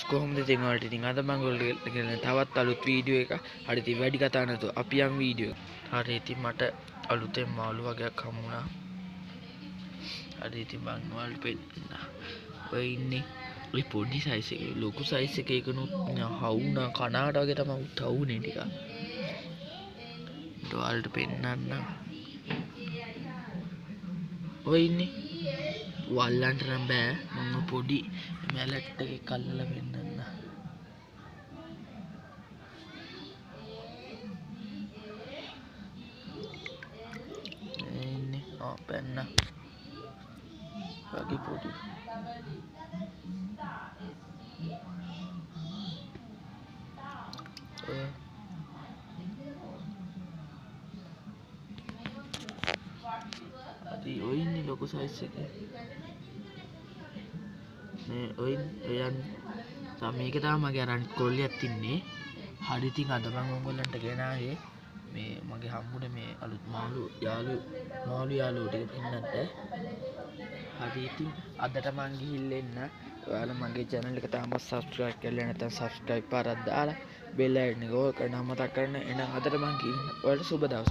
කොහොමද ඉතින් ඔයාලට ඉතින් අද මම ඔයාලට ගෙනල්ලා තවත් අලුත් වීඩියෝ එකක්. හරි ඉතින් වැඩි කතා නැතුව අපි යමු වීඩියෝ එක. හරි ඉතින් මට අලුතෙන් මාළු වගේක් හම්බුණා. හරි ඉතින් මම ඔයාලට පෙන්නන්න. ඔය ඉන්නේ ඔය පොඩි සයිස් එකේ ලොකු සයිස් එකේකනොත් හවුනා කනාට වගේ තමයි උත් හවුනේ ටික. ඔයාලට පෙන්නන්න. ඔය ඉන්නේ වල්ලන්ට නම් බෑ මම පොඩි මැලට් එකක් අල්ලලා පෙන්නන්න. ඉන්නේ පැන්න වගේ පොඩි ඔය ඉන්නේ ලොකු සයිස් එකේ මේ ඔය යන් මේක තමයි මගේ අරන් කොල්ලියක් ඉන්නේ. හරි ඉතින් අද මම ඔයගොල්ලන්ට ගෙනාවේ මේ මගේ හම්බුනේ මේ අලුත් මාළු යාළුවෝ ටික පෙන්නන්න. හරි ඉතින් අදට මං ගිහිල්ලා එන්න. ඔයාලා මගේ channel එක තාමත් subscribe කරලා නැත්නම් subscribe පාරක් දාලා bell icon එක ඕල් කරන මතක් කරන්න. එහෙනම් අදට මං ගිහින් ඔයාලට සුබ දවසක්.